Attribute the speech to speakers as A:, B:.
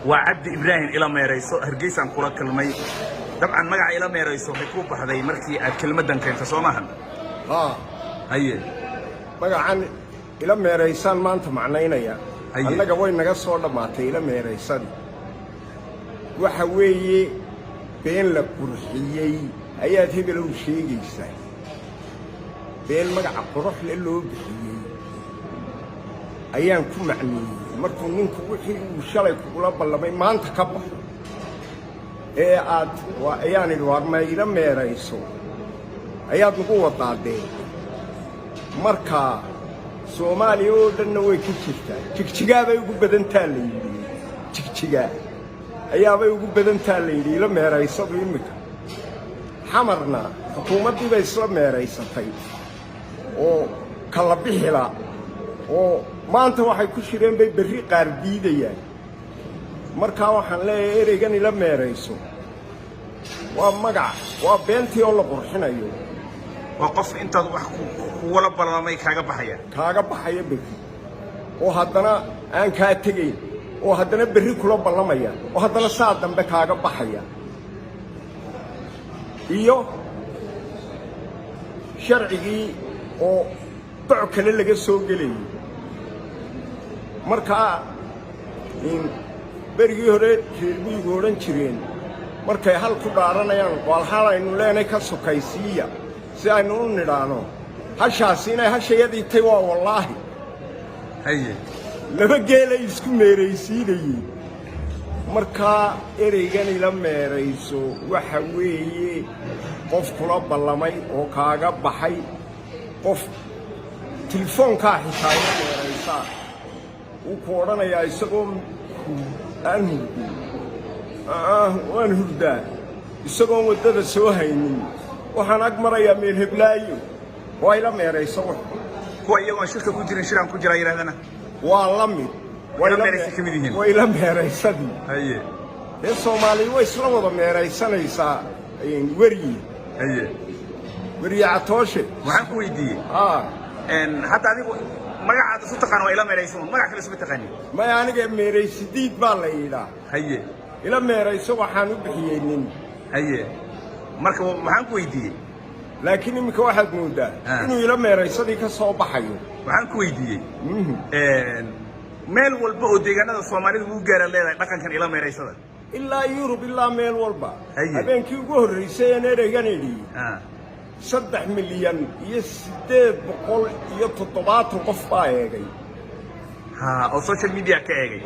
A: وعبد إبراهيم إلى ميريسو هرجيس عن كل كلمة طبعا مجا إلى ميريسو حكوب هذا مركي الكلمة دن كانت تصومها هي
B: مجا عن إلى ميريسان ما أنت معنينا يا أنا جوي نجس صورة ما إلى ميريسان وحوي بين لقرحية أيات هي بلو شيء يساي بين مجا قرح للو بحية أيام كم معني markuu ninku wixii shalay kula ballamay maanta ka baxo aad ayaan idwaarmay ila meerayso ayaad nagu wadaadeen marka Soomaaliya oo dhan way ka jirtaa jigjigaabay ugu badan taaleeyay jigjiga ayaabay ugu badan taaleeyay ila meerayso imika xamarna xukuumadii bay isla meeraysatay oo kala bixila oo maanta waxay ku shireen bay berri qaar diidayaan marka waxaan leeyahay ereygan ila meerayso waa magac waa beentii oo la qurxinayo
A: waa qof inta wax ku wala ballamay kaaga baxaya berri oo haddana aan ka tagay oo haddana berri kula ballamaya oo haddana saa dambe kaaga baxaya iyo sharcigii oo doc kale laga soo gelay marka in berigii hore reerbigu oran jireen markay hal ku dhaaranayaan wal halaynu leenay ka sokaysiya si aynu u nidhaano hashaasina hashayadii tay waa wallaahi haye
B: laba geelay isku meeraysiinayay marka ereygan ila meerayso waxa weeye qof kula ballamay oo kaaga baxay qof telefoonka xitaa ila meeraysa وكورنا يا إسقام وانهردا إسقام ودد سوهين وحناك مرة يا مير هبلايو وإلى مير يسوه
A: هو يوم شركة كوجرين شرام كوجرا يرهنا
B: والله وإلى مير يسدي
A: هي
B: الصومالي وإسلام وضم مير يسنا يسا وري وري عطوشة
A: وحنكو يدي إن حتى هذه مجا عاد سوتقان وإلى ميريسون مجا كل اسمه تقاني
B: ما يعني كم ميريس ديد بالله
A: هي
B: إلى ميريس وحنو بحيين
A: هي مركب محنكو يدي
B: لكن يمكن واحد مودا إنه إلى ميريس ذيك الصوب حيو
A: محنكو يدي ميل والبعد ديجانا الصومالي وجرا لا لكن كان إلى ميريس هذا
B: إلا يوروب إلا ميل والبا
A: هي
B: أبين كي يقول رئيسين رجاني 3 مليون يسدد بقول يتطبعت قف بايعي
A: أو سوشيال ميديا كأجي